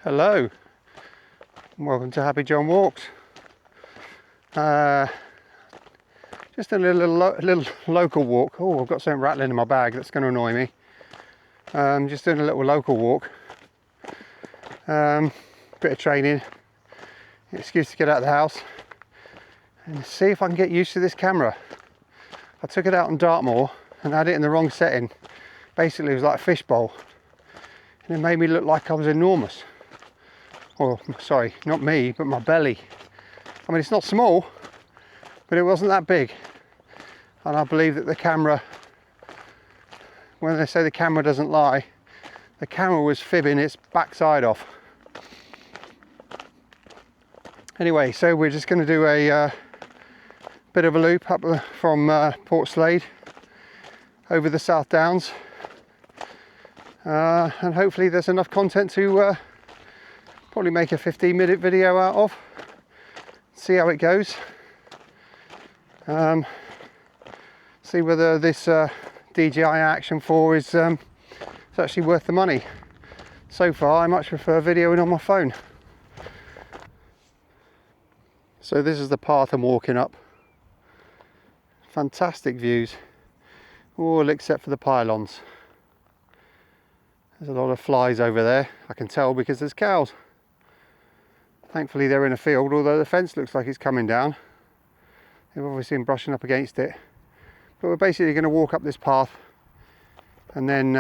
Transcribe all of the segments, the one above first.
Hello, and welcome to Happy John Walks. Just a little local walk. Oh, I've got something rattling in my bag that's going to annoy me. Just doing a little local walk. Bit of training, excuse to get out of the house and see if I can get used to this camera. I took it out on Dartmoor and had it in the wrong setting. Basically, it was like a fishbowl, and it made me look like I was enormous. Or, sorry, not me, but my belly. I mean, it's not small, but it wasn't that big. And I believe that the camera, when they say the camera doesn't lie, the camera was fibbing its backside off. Anyway, so we're just going to do a bit of a loop up from Portslade over the South Downs. And hopefully there's enough content to probably make a 15-minute video out of. See how it goes. See whether this DJI Action 4 is actually worth the money. So far I much prefer videoing on my phone. So this is the path I'm walking up. Fantastic views, all except for the pylons. There's a lot of flies over there, I can tell because there's cows. Thankfully they're in a field, although the fence looks like it's coming down. They've obviously been brushing up against it. But we're basically going to walk up this path and then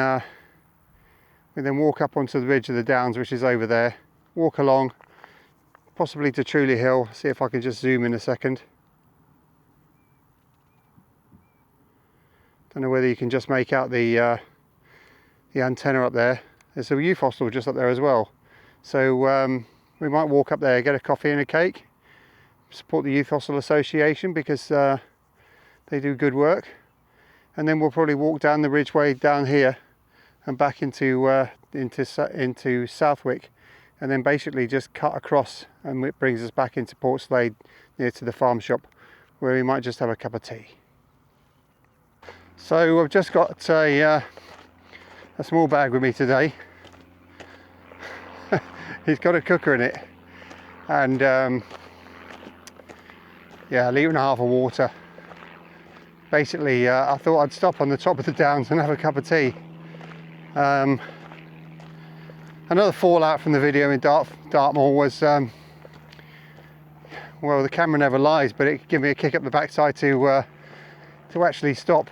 we then walk up onto the ridge of the Downs, which is over there. Walk along, possibly to Truleigh Hill. See if I can just zoom in a second. Don't know whether you can just make out the antenna up there. There's a youth hostel just up there as well. So we might walk up there, get a coffee and a cake. Support the Youth Hostel Association because they do good work. And then we'll probably walk down the ridgeway down here and back into Southwick, and then basically just cut across, and it brings us back into Portslade near to the farm shop where we might just have a cup of tea. So I've just got a small bag with me today. It's got a cooker in it and yeah, a litre and a half of water. Basically I thought I'd stop on the top of the Downs and have a cup of tea. Another fallout from the video in Dartmoor was well, the camera never lies, but it gave me a kick up the backside to actually stop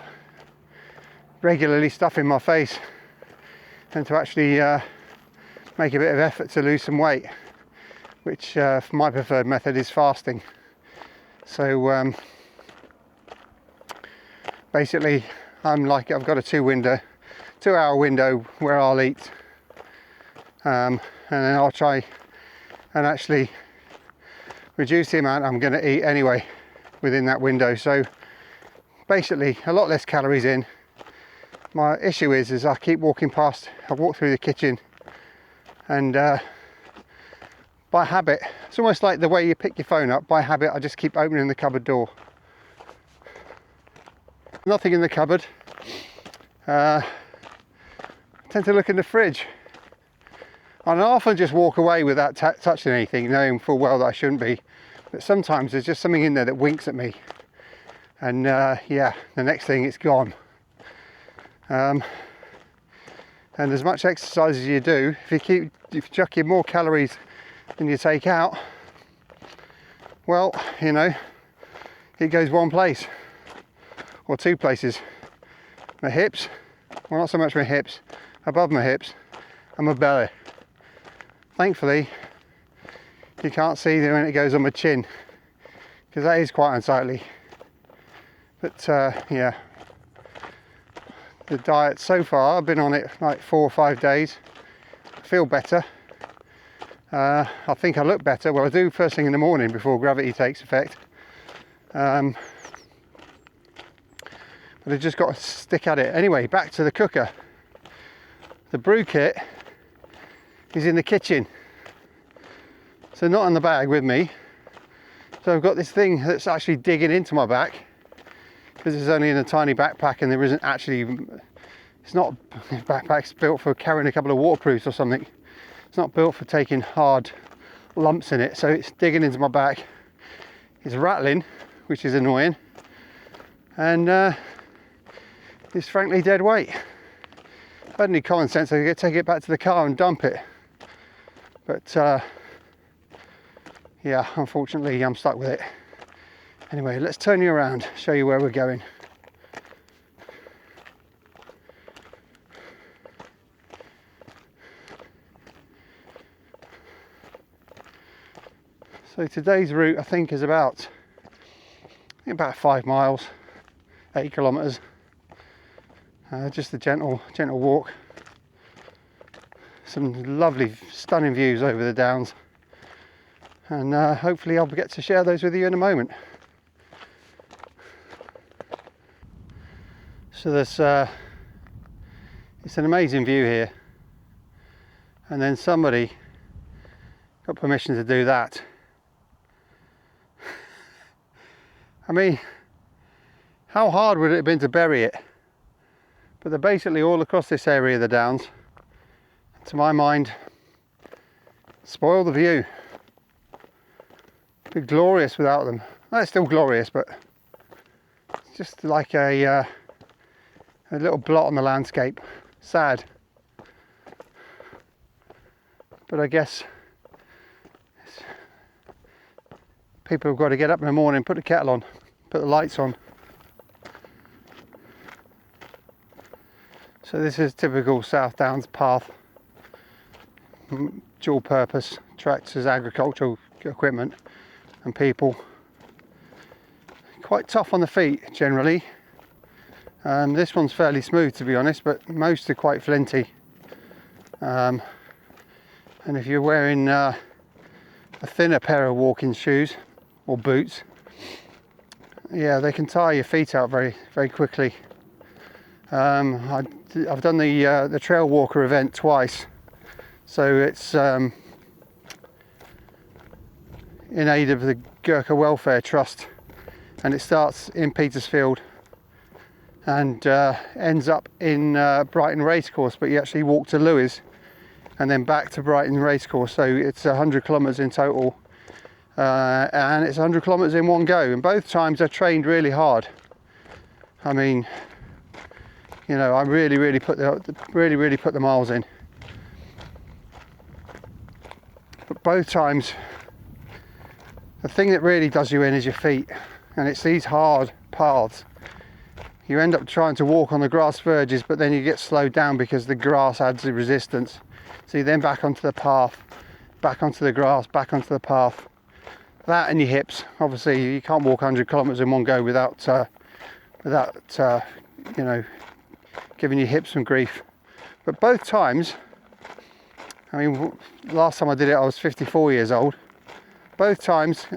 regularly stuffing my face and to actually make a bit of effort to lose some weight, which my preferred method is fasting. So basically I've got a 2-hour window where I'll eat, and then I'll try and actually reduce the amount I'm going to eat anyway within that window. So basically a lot less calories in. My issue is I keep walking past, I walk through the kitchen and by habit, it's almost like the way you pick your phone up, by habit I just keep opening the cupboard door. Nothing in the cupboard. I tend to look in the fridge. And I often just walk away without touching anything, knowing full well that I shouldn't be. But sometimes there's just something in there that winks at me. And yeah, the next thing it's gone. And as much exercise as you do, if you chuck in more calories than you take out, well, you know, it goes one place or two places. My hips, well, not so much my hips, above my hips, and my belly. Thankfully you can't see when it goes on my chin because that is quite unsightly. But yeah, the diet so far, I've been on it like 4 or 5 days. I feel better. I think I look better. Well, I do first thing in the morning before gravity takes effect. But I've just got to stick at it. Anyway, back to the cooker. The brew kit is in the kitchen. So not in the bag with me. So I've got this thing that's actually digging into my back because it's only in a tiny backpack and there isn't actually, it's not, backpack's built for carrying a couple of waterproofs or something. It's not built for taking hard lumps in it, so it's digging into my back. It's rattling, which is annoying, and it's frankly dead weight. If I had any common sense, I could take it back to the car and dump it. But yeah, unfortunately I'm stuck with it. Anyway, let's turn you around, show you where we're going. So today's route, I think, is about 5 miles, 8 kilometers. Just a gentle walk. Some lovely, stunning views over the downs, and hopefully I'll get to share those with you in a moment. So there's it's an amazing view here, and then somebody got permission to do that. I mean, how hard would it have been to bury it? But they're basically all across this area of the downs. To my mind, spoil the view. It'd be glorious without them. Well, it's still glorious, but it's just like a little blot on the landscape. Sad. But I guess people have got to get up in the morning, put the kettle on, put the lights on. So this is typical South Downs path. Dual purpose tractors, agricultural equipment and people. Quite tough on the feet generally. This one's fairly smooth, to be honest, but most are quite flinty. And if you're wearing a thinner pair of walking shoes or boots, yeah, they can tire your feet out very, very quickly. I've done the Trail Walker event twice, so it's in aid of the Gurkha Welfare Trust, and it starts in Petersfield and ends up in Brighton Racecourse, but you actually walk to Lewes and then back to Brighton Racecourse, so it's 100 kilometres in total, and it's 100 kilometres in one go, and both times I trained really hard. I mean, you know, I really put the miles in. But both times, the thing that really does you in is your feet, and it's these hard paths. You end up trying to walk on the grass verges, but then you get slowed down because the grass adds the resistance. So you then back onto the path, back onto the grass, back onto the path. That and your hips. Obviously, you can't walk 100 kilometres in one go without you know, giving your hips some grief. But both times, I mean, last time I did it I was 54 years old. Both times,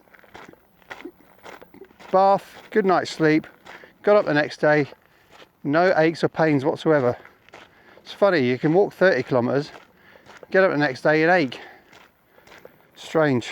bath, good night's sleep, got up the next day, no aches or pains whatsoever. It's funny, you can walk 30 kilometres, get up the next day and ache. Strange.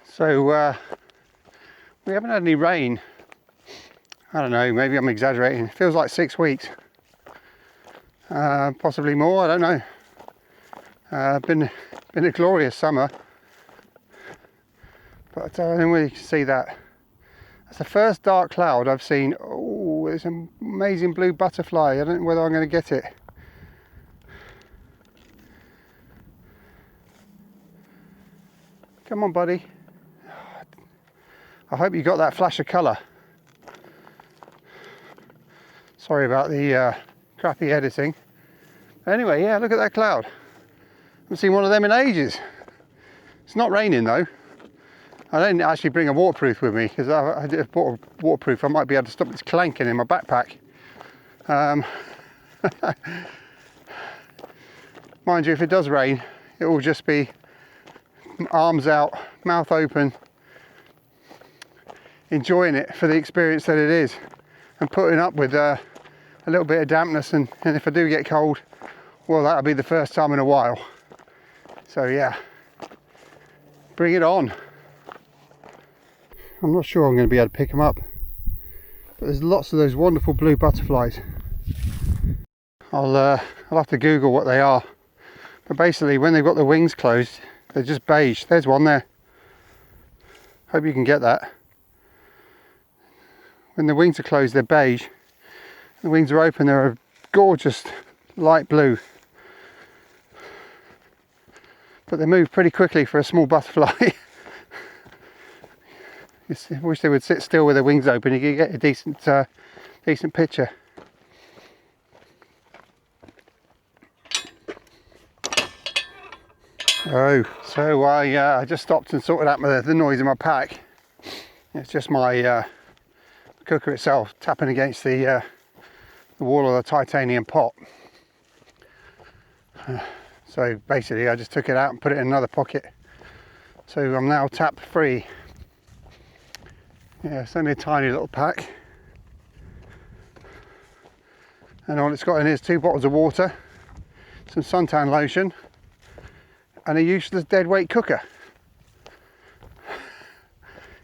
So we haven't had any rain. I don't know, maybe I'm exaggerating. It feels like 6 weeks. Possibly more, I don't know. Been a glorious summer. But I don't know whether you can see that. That's the first dark cloud I've seen. Oh, there's an amazing blue butterfly. I don't know whether I'm going to get it. Come on, buddy. I hope you got that flash of colour. Sorry about the crappy editing. Anyway, yeah, look at that cloud. I haven't seen one of them in ages. It's not raining though. I didn't actually bring a waterproof with me because I bought a waterproof. I might be able to stop this clanking in my backpack. Mind you, if it does rain, it will just be arms out, mouth open, enjoying it for the experience that it is, and putting up with a little bit of dampness, and if I do get cold, well, that'll be the first time in a while. So yeah, bring it on. I'm not sure I'm going to be able to pick them up, but there's lots of those wonderful blue butterflies. I'll have to Google what they are, but basically when they've got the wings closed, they're just beige. There's one there. Hope you can get that. When the wings are closed, they're beige. The wings are open, they're a gorgeous light blue. But they move pretty quickly for a small butterfly. I wish they would sit still with their wings open. You could get a decent picture. Oh, so I just stopped and sorted out the noise in my pack. It's just my cooker itself tapping against the wall of the titanium pot. So basically I just took it out and put it in another pocket. So I'm now tap free. Yeah, it's only a tiny little pack. And all it's got in here is 2 bottles of water, some suntan lotion, and a useless dead weight cooker.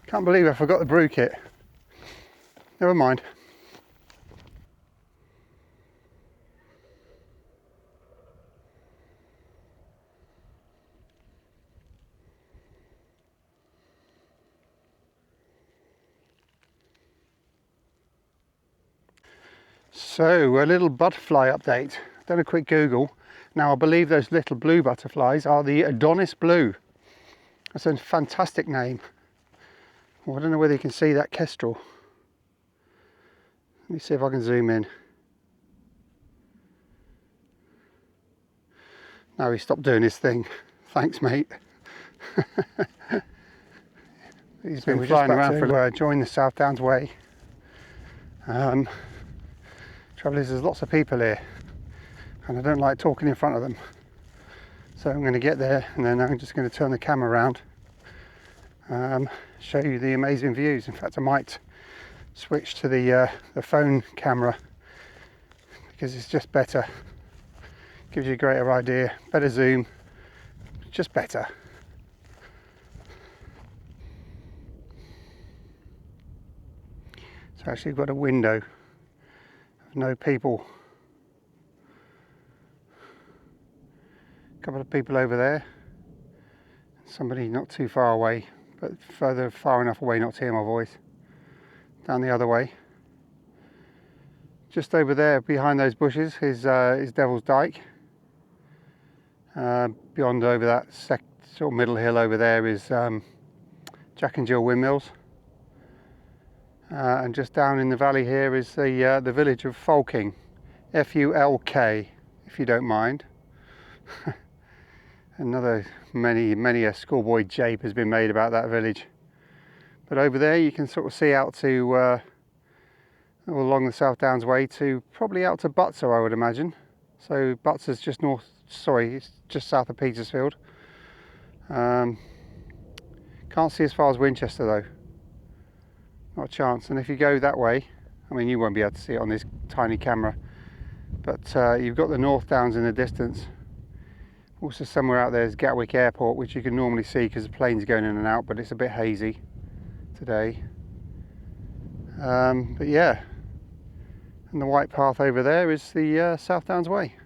Can't believe I forgot the brew kit. Never mind. So a little butterfly update. Done a quick Google. Now I believe those little blue butterflies are the Adonis blue. That's a fantastic name. Well, I don't know whether you can see that kestrel. Let me see if I can zoom in. No, he stopped doing his thing. Thanks, mate. He's been flying around for join the South Downs Way. Trouble is, there's lots of people here, and I don't like talking in front of them. So I'm going to get there, and then I'm just going to turn the camera around, show you the amazing views. In fact, I might switch to the phone camera because it's just better. Gives you a greater idea, better zoom, just better. So actually, I've got a window of no people. A couple of people over there. Somebody not too far away, but far enough away not to hear my voice. Down the other way. Just over there, behind those bushes, is Devil's Dyke. Beyond over that sort of middle hill over there is Jack and Jill Windmills. And just down in the valley here is the village of Fulking, F-U-L-K, if you don't mind. Many a schoolboy jape has been made about that village. But over there you can sort of see out to along the South Downs Way to probably out to Butser, I would imagine. So Butser's just it's just south of Petersfield. Can't see as far as Winchester though. Not a chance. And if you go that way, I mean, you won't be able to see it on this tiny camera, but you've got the North Downs in the distance. Also somewhere out there is Gatwick Airport, which you can normally see because the plane's going in and out, but it's a bit hazy today. But yeah, and the white path over there is the South Downs Way.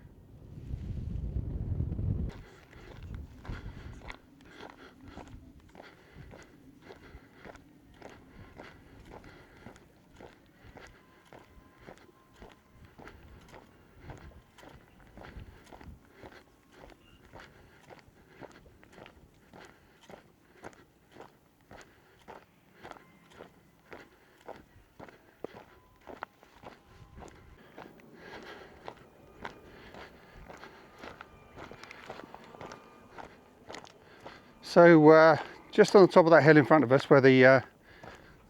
So just on the top of that hill in front of us where the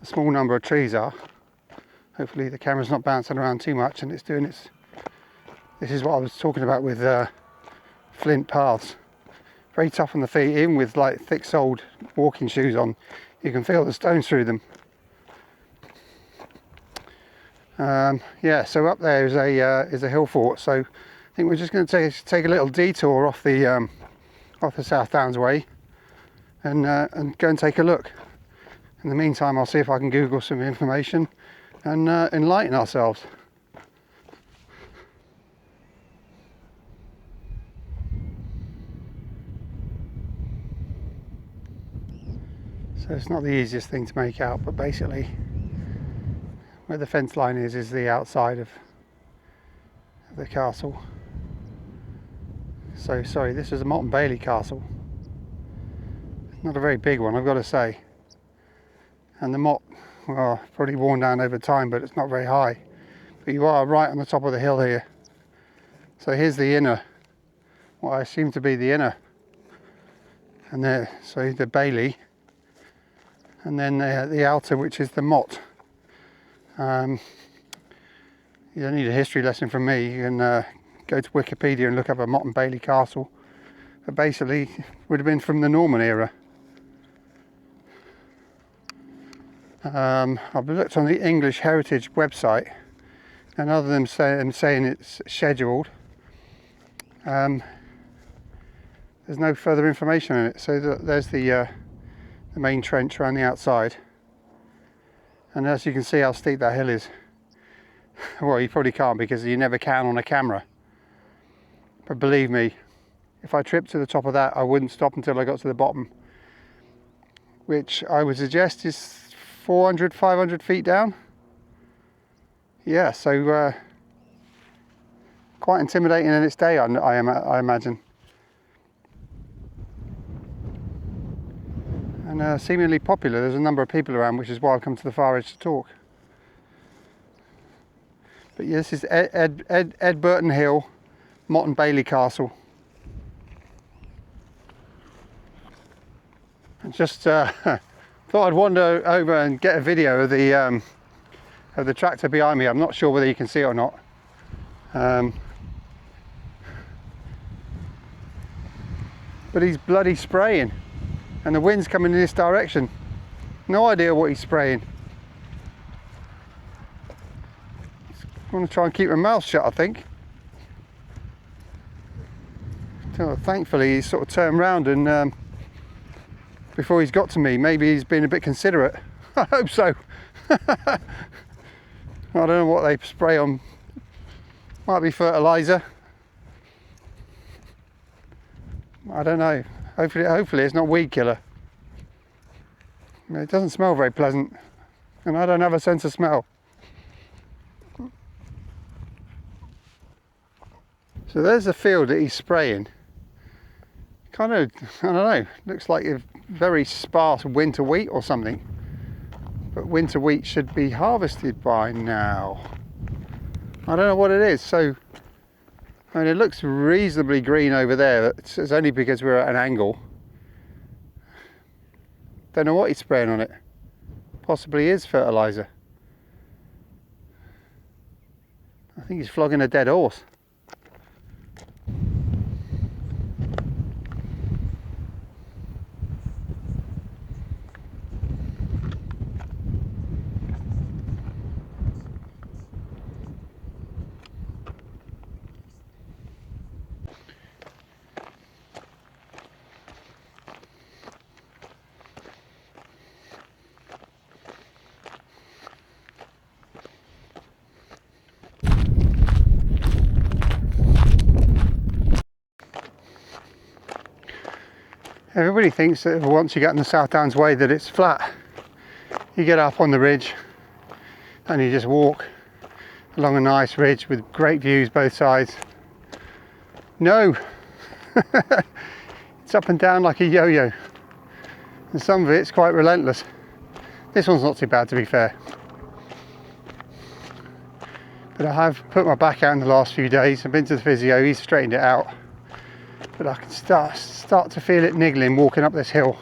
small number of trees are, hopefully the camera's not bouncing around too much and it's doing its, this is what I was talking about with flint paths. Very tough on the feet, even with like thick-soled walking shoes on, you can feel the stones through them. Yeah, so up there is a hill fort, so think we're just going to take a little detour off the South Downs Way and go and take a look. In the meantime, I'll see if I can Google some information and enlighten ourselves. So it's not the easiest thing to make out, but basically where the fence line is the outside of the castle. So sorry, this is a Motte and Bailey castle. Not a very big one, I've got to say. And the motte, well, probably worn down over time, but it's not very high. But you are right on the top of the hill here. So here's the inner, what I assume to be the inner. And there, so the Bailey. And then the outer, which is the motte. You don't need a history lesson from me. You can go to Wikipedia and look up a Motte and Bailey castle. But basically, it would have been from the Norman era. I've looked on the English Heritage website, and other than saying it's scheduled, there's no further information on it. So there's the main trench around the outside, and as you can see how steep that hill is. Well, you probably can't because you never can on a camera, but believe me, if I tripped to the top of that, I wouldn't stop until I got to the bottom, which I would suggest is 400, 500 feet down. Yeah, so quite intimidating in its day, I imagine. And seemingly popular. There's a number of people around, which is why I've come to the far edge to talk. But yeah, this is Edburton Hill, Motte and Bailey Castle. And just thought I'd wander over and get a video of the tractor behind me. I'm not sure whether you can see it or not. But he's bloody spraying, and the wind's coming in this direction. No idea what he's spraying. I want to try and keep my mouth shut, I think. So thankfully he's sort of turned round and before he's got to me, maybe he's been a bit considerate. I hope so. I don't know what they spray on. Might be fertilizer. I don't know. Hopefully it's not weed killer. It doesn't smell very pleasant, and I don't have a sense of smell. So there's the field that he's spraying. Kind of, I don't know, looks like a very sparse winter wheat or something. But winter wheat should be harvested by now. I don't know what it is. So, I mean, it looks reasonably green over there. It's only because we're at an angle. Don't know what he's spraying on it. Possibly is fertilizer. I think he's flogging a dead horse. Everybody thinks that once you get on the South Downs Way that it's flat. You get up on the ridge and you just walk along a nice ridge with great views both sides. No, it's up and down like a yo-yo, and some of it's quite relentless. This one's not too bad, to be fair, but I have put my back out in the last few days. I've been to the physio, he's straightened it out, but I can start to feel it niggling walking up this hill.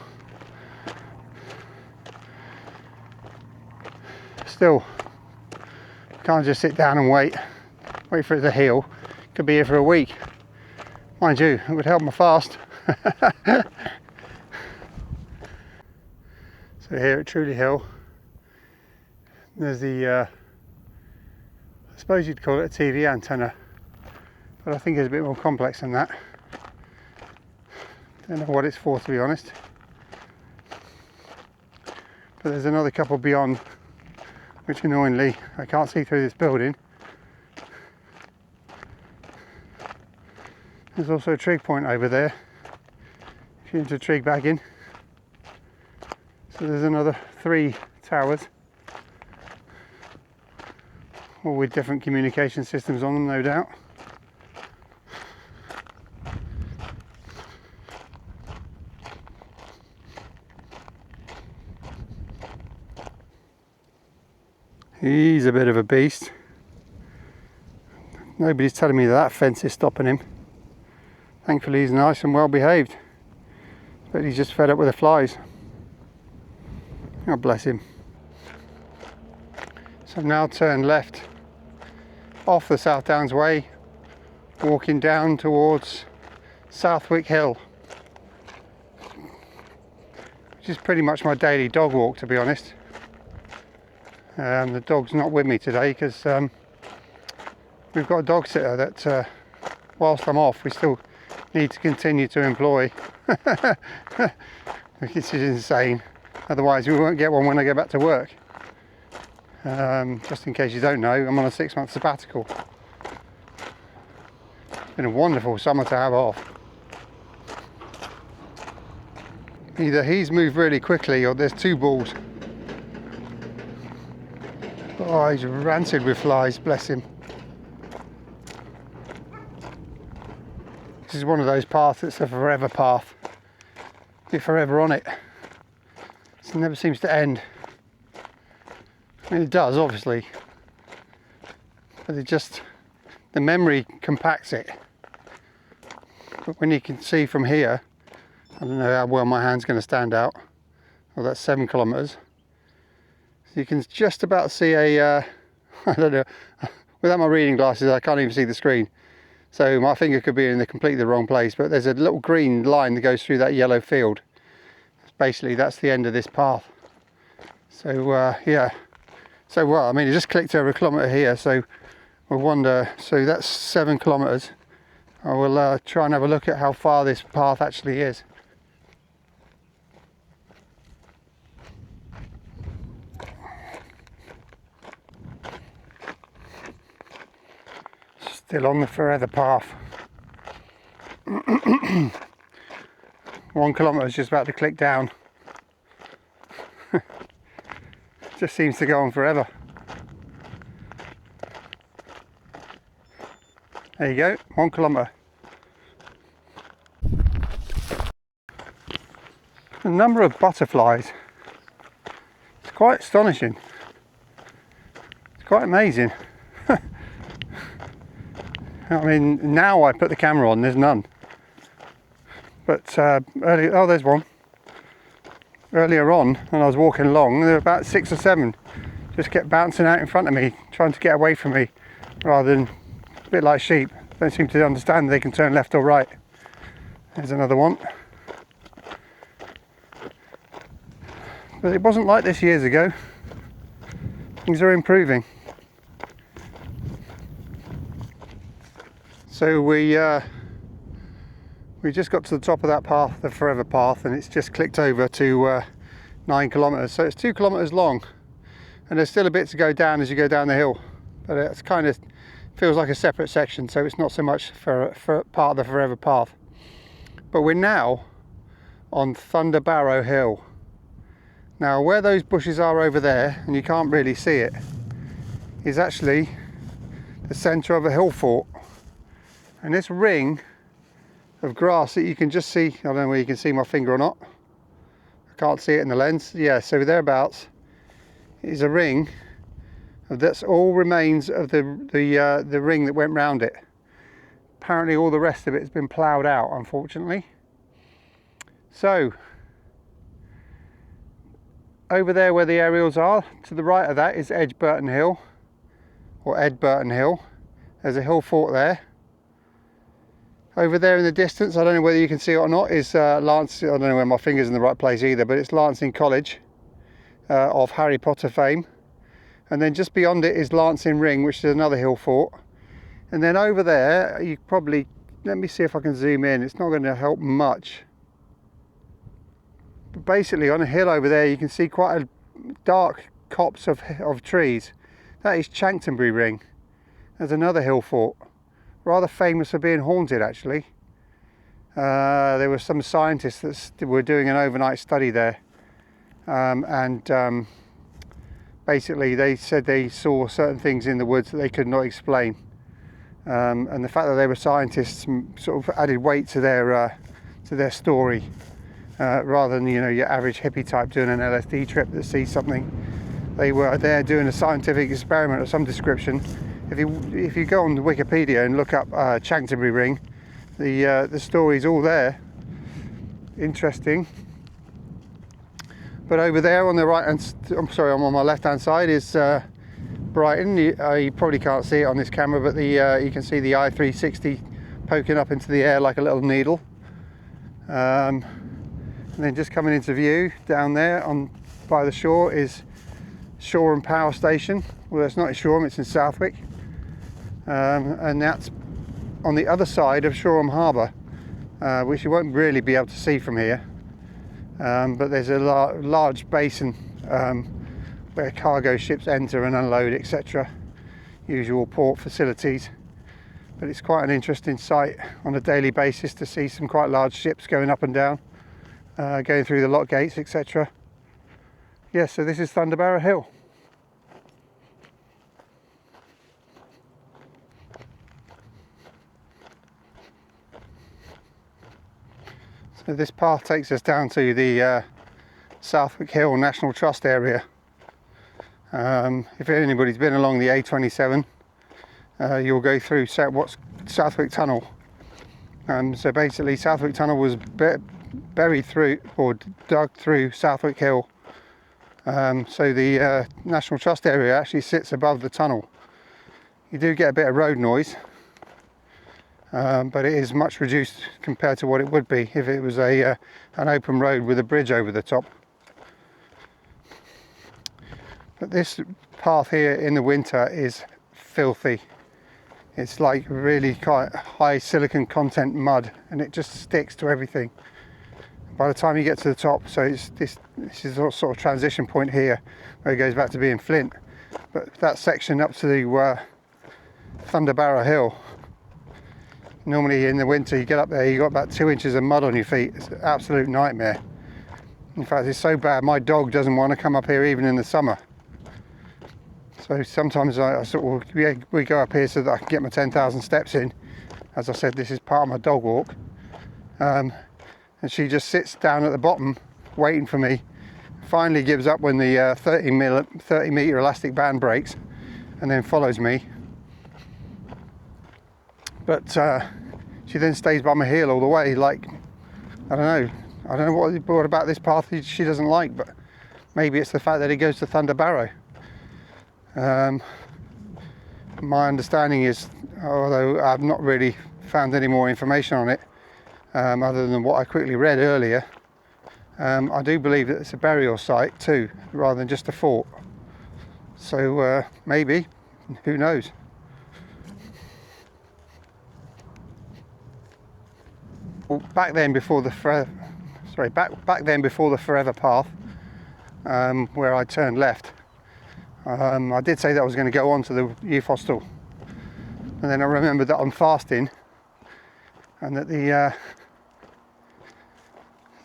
Still, can't just sit down and wait for it to heal. Could be here for a week. Mind you, it would help my fast. So here at Truleigh Hill, there's the, I suppose you'd call it a TV antenna. but I think it's a bit more complex than that. Don't know what it's for, to be honest. But there's another couple beyond, which annoyingly I can't see through this building. There's also a trig point over there, if you're into trig bagging. So there's another 3 towers, all with different communication systems on them, no doubt. He's a bit of a beast. Nobody's telling me that fence is stopping him. Thankfully he's nice and well behaved, but he's just fed up with the flies. God bless him. So I've now turned left off the South Downs Way, walking down towards Southwick Hill, which is pretty much my daily dog walk, to be honest. The dog's not with me today because we've got a dog sitter that whilst I'm off we still need to continue to employ, which is insane. Otherwise we won't get one when I go back to work. Just in case you don't know, I'm on a 6-month sabbatical. It's been a wonderful summer to have off. Either he's moved really quickly or there's 2 balls. Oh, he's rancid with flies, bless him. This is one of those paths that's a forever path. You're forever on it. It never seems to end. I mean, it does, obviously. But the memory compacts it. But when you can see from here, I don't know how well my hand's going to stand out. Well, that's 7 kilometres. You can just about see a, I don't know, without my reading glasses I can't even see the screen. So my finger could be in completely the wrong place, but there's a little green line that goes through that yellow field. Basically that's the end of this path. So yeah, so well, I mean it just clicked over 1 kilometre here, so I wonder, so that's 7 kilometres. I will try and have a look at how far this path actually is. Still on the forever path. 1 kilometre is just about to click down. Just seems to go on forever. There you go, 1 kilometre. The number of butterflies, it's quite astonishing. It's quite amazing. I mean, now I put the camera on, there's none. But earlier, oh, there's one. Earlier on, when I was walking along, there were about 6 or 7. Just kept bouncing out in front of me, trying to get away from me, rather than a bit like sheep. Don't seem to understand they can turn left or right. There's another one. But it wasn't like this years ago. Things are improving. So we just got to the top of that path, the forever path, and it's just clicked over to 9 kilometres. So it's 2 kilometres long, and there's still a bit to go down as you go down the hill. But it's kind of feels like a separate section, so it's not so much for part of the forever path. But we're now on Thunder Barrow Hill. Now where those bushes are over there, and you can't really see it, is actually the centre of a hill fort. And this ring of grass that you can just see, I don't know whether you can see my finger or not. I can't see it in the lens. Yeah, so thereabouts is a ring. That's all remains of the ring that went round it. Apparently all the rest of it has been ploughed out, unfortunately. So, over there where the aerials are, to the right of that is Edgeburton Hill, or Edburton Hill. There's a hill fort there. Over there in the distance, I don't know whether you can see it or not, is Lancing, I don't know where my finger's in the right place either, but it's Lancing College of Harry Potter fame. And then just beyond it is Lancing Ring, which is another hill fort. And then over there, you probably, let me see if I can zoom in, it's not going to help much. But basically on a hill over there, you can see quite a dark copse of trees. That is Chanctonbury Ring. There's another hill fort, rather famous for being haunted actually. There were some scientists that were doing an overnight study there, and basically they said they saw certain things in the woods that they could not explain, and the fact that they were scientists sort of added weight to their story, rather than, you know, your average hippie type doing an LSD trip that sees something. They were there doing a scientific experiment of some description. If you go on Wikipedia and look up Chanctonbury Ring, the story's all there. Interesting. But over there on the right hand, I'm sorry, I'm on my left hand side, is Brighton. You probably can't see it on this camera, but you can see the I-360 poking up into the air like a little needle. And then just coming into view down there by the shore is Shoreham Power Station. Well, it's not in Shoreham, it's in Southwick, and that's on the other side of Shoreham Harbour, which you won't really be able to see from here, but there's a large basin where cargo ships enter and unload, etc. Usual port facilities, but it's quite an interesting sight on a daily basis to see some quite large ships going up and down, going through the lock gates, etc. Yeah, so this is Thunderbarrow Hill. So this path takes us down to the Southwick Hill National Trust area. If anybody's been along the A27, you'll go through what's Southwick Tunnel. So basically Southwick Tunnel was buried through, or dug through, Southwick Hill. So the National Trust area actually sits above the tunnel. You do get a bit of road noise, but it is much reduced compared to what it would be if it was an open road with a bridge over the top. But this path here in the winter is filthy. It's like really quite high silicon content mud, and it just sticks to everything. By the time you get to the top, so this is a sort of transition point here where it goes back to being flint. But that section up to the Thunderbarrow Hill, normally in the winter you get up there, you got about 2 inches of mud on your feet. It's an absolute nightmare. In fact, it's so bad my dog doesn't want to come up here even in the summer. So sometimes we go up here so that I can get my 10,000 steps in. As I said, this is part of my dog walk. And she just sits down at the bottom waiting for me, finally gives up when the 30 meter elastic band breaks, and then follows me. But she then stays by my heel all the way. Like, I don't know what about this path she doesn't like, but maybe it's the fact that it goes to Thunderbarrow. My understanding is, although I've not really found any more information on it, other than what I quickly read earlier, I do believe that it's a burial site too, rather than just a fort. So maybe, who knows? Well, back then before the Forever Path, where I turned left, I did say that I was going to go on to the youth hostel, and then I remembered that I'm fasting, and that the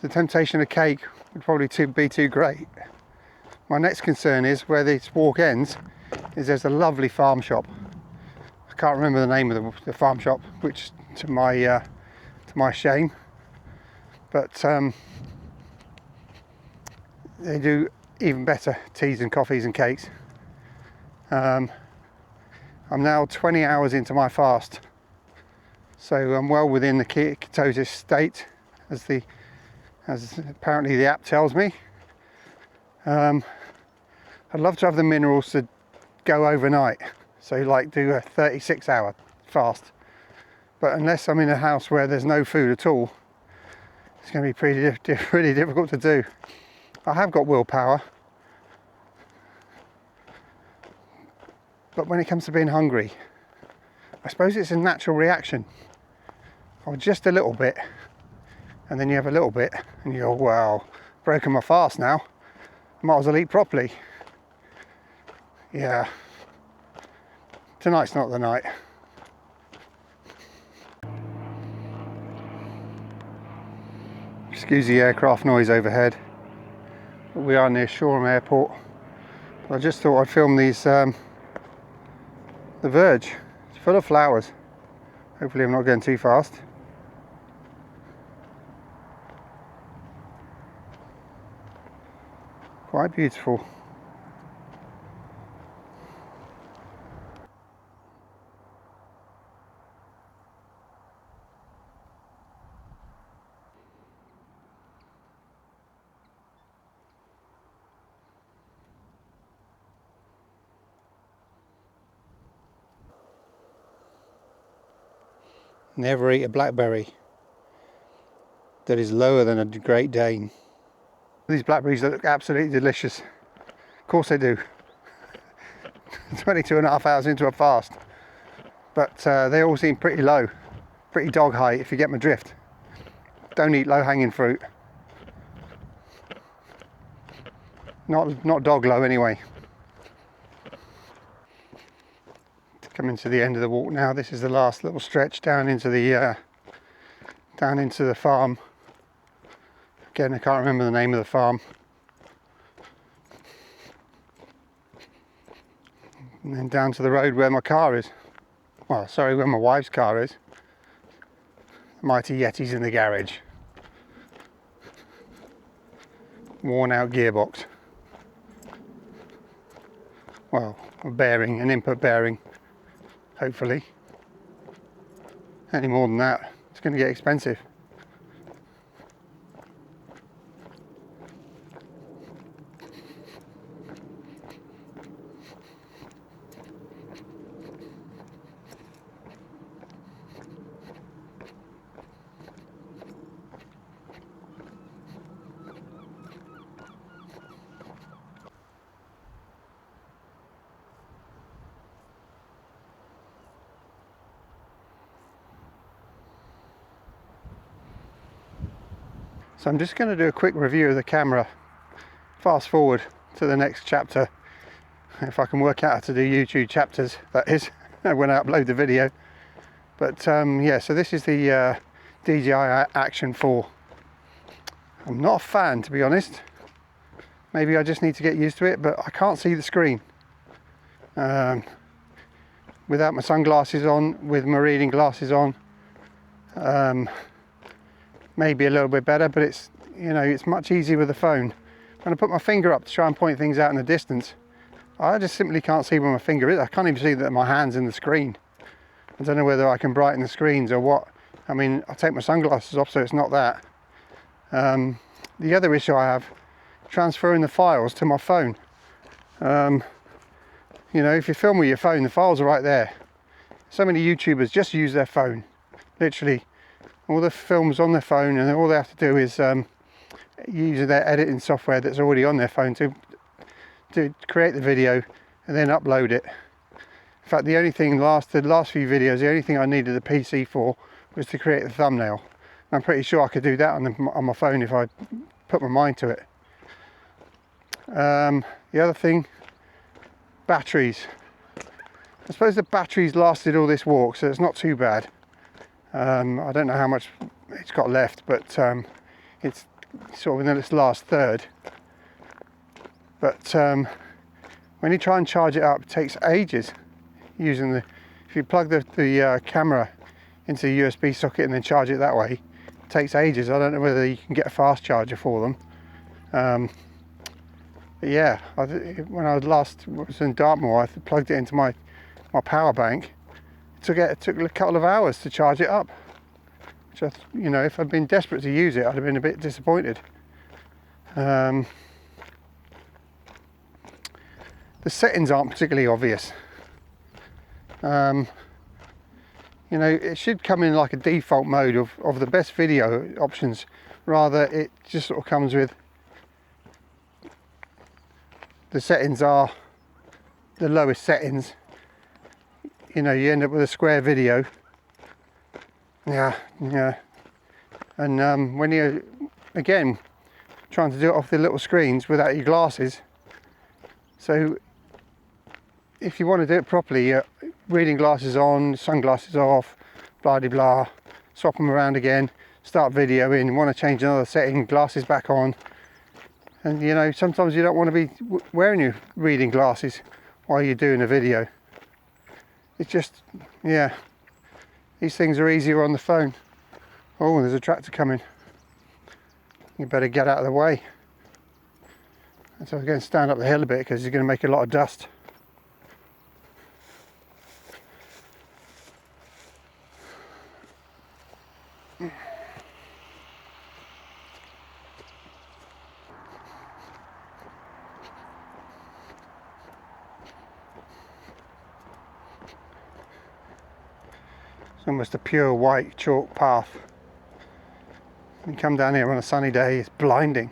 temptation of cake would probably be too great. My next concern is where this walk ends, is there's a lovely farm shop. I can't remember the name of the farm shop, which to my shame, but they do even better teas and coffees and cakes. I'm now 20 hours into my fast, so I'm well within the ketosis state, as apparently the app tells me. I'd love to have the minerals to go overnight, so like do a 36-hour fast, but unless I'm in a house where there's no food at all, it's going to be pretty difficult to do. I have got willpower, but when it comes to being hungry, I suppose it's a natural reaction. Or just a little bit, and then you have a little bit, and you go, wow, broken my fast now. Might as well eat properly. Yeah. Tonight's not the night. Excuse the aircraft noise overhead. We are near Shoreham Airport. But I just thought I'd film these, the verge. It's full of flowers. Hopefully I'm not going too fast. Quite beautiful. Never eat a blackberry that is lower than a Great Dane. These blackberries look absolutely delicious. Of course they do. 22.5 hours into a fast. But they all seem pretty low. Pretty dog height, if you get my drift. Don't eat low hanging fruit. Not dog low anyway. Coming to the end of the walk now. This is the last little stretch down into the farm. Again, I can't remember the name of the farm. And then down to the road where my car is. Well, sorry, where my wife's car is. The Mighty Yeti's in the garage. Worn out gearbox. Well, a bearing, an input bearing. Hopefully. Any more than that, it's going to get expensive. So I'm just going to do a quick review of the camera. Fast forward to the next chapter. If I can work out how to do YouTube chapters, that is, when I upload the video. But yeah, so this is the DJI Action 4. I'm not a fan, to be honest. Maybe I just need to get used to it, but I can't see the screen. Without my sunglasses on, with my reading glasses on, maybe a little bit better, but it's, you know, it's much easier with the phone. When I put my finger up to try and point things out in the distance, I just simply can't see where my finger is. I can't even see that my hand's in the screen. I don't know whether I can brighten the screens or what. I mean, I'll take my sunglasses off so it's not that. The other issue I have, transferring the files to my phone. You know, if you film with your phone, the files are right there. So many YouTubers just use their phone, literally. All the films on their phone, and all they have to do is use their editing software that's already on their phone to create the video and then upload it. In fact, the only thing the last few videos, the only thing I needed the PC for was to create the thumbnail. I'm pretty sure I could do that on my phone if I put my mind to it. The other thing, batteries. I suppose the batteries lasted all this walk, so it's not too bad. I don't know how much it's got left, but it's sort of in its last third. But when you try and charge it up, it takes ages using if you plug the camera into the USB socket and then charge it that way, it takes ages. I don't know whether you can get a fast charger for them. But yeah, when I was in Dartmoor, I plugged it into my power bank. It took a couple of hours to charge it up. Which, you know, if I'd been desperate to use it, I'd have been a bit disappointed. The settings aren't particularly obvious. You know, it should come in like a default mode of the best video options. Rather, it just sort of comes with the settings are the lowest settings. you know, you end up with a square video. Yeah. And when you're, again, trying to do it off the little screens without your glasses, so if you want to do it properly, reading glasses on, sunglasses off, blah de blah, swap them around again, start videoing, want to change another setting, glasses back on. And you know, sometimes you don't want to be wearing your reading glasses while you're doing a video. It's just, yeah, these things are easier on the phone. Oh, there's a tractor coming. You better get out of the way. And so I'm going to stand up the hill a bit because he's going to make a lot of dust. It's almost a pure white chalk path. You come down here on a sunny day, it's blinding.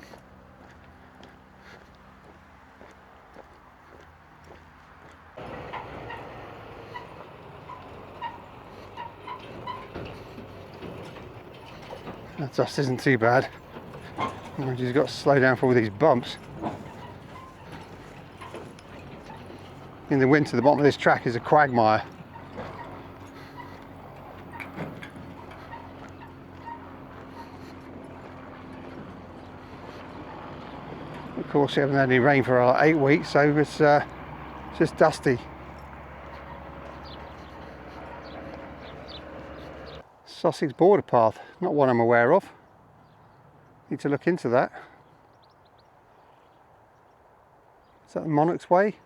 That dust isn't too bad. You've just got to slow down for all these bumps. In the winter, the bottom of this track is a quagmire. Of course, we haven't had any rain for like 8 weeks, so it's just dusty. Sussex border path, not one I'm aware of. Need to look into that. Is that the Monarch's Way?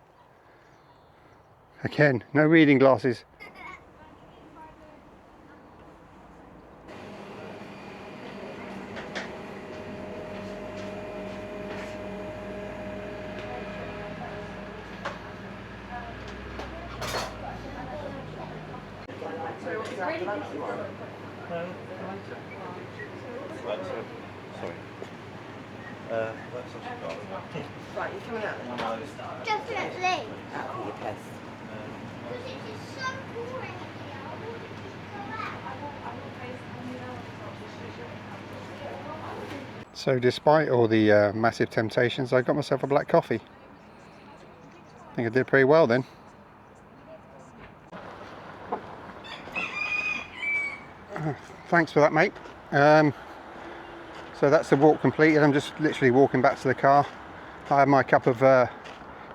Again, no reading glasses. Right, you're coming out then? Definitely. Yes. Because it is so boring here. So despite all the massive temptations, I got myself a black coffee. I think I did pretty well then. Thanks for that, mate. So that's the walk completed. I'm just literally walking back to the car. I had my cup of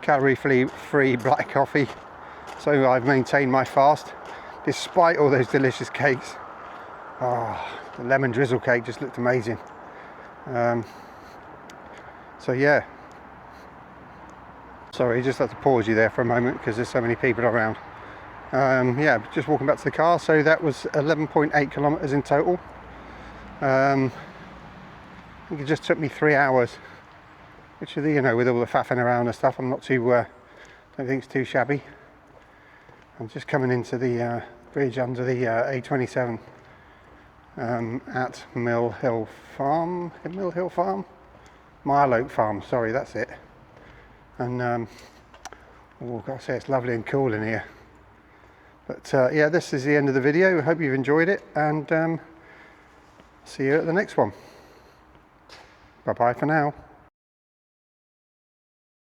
calorie-free black coffee, so I've maintained my fast despite all those delicious cakes. Oh, the lemon drizzle cake just looked amazing. So yeah, sorry, just had to pause you there for a moment because there's so many people around. Yeah, just walking back to the car. So that was 11.8 kilometers in total. I think it just took me 3 hours, which, you know, with all the faffing around and stuff, I'm not too, don't think it's too shabby. I'm just coming into the bridge under the A27 at Mill Hill Farm, Mile Oak Farm, sorry, that's it. And oh, I've got to say, it's lovely and cool in here. But yeah, this is the end of the video. I hope you've enjoyed it, and see you at the next one. Bye bye for now.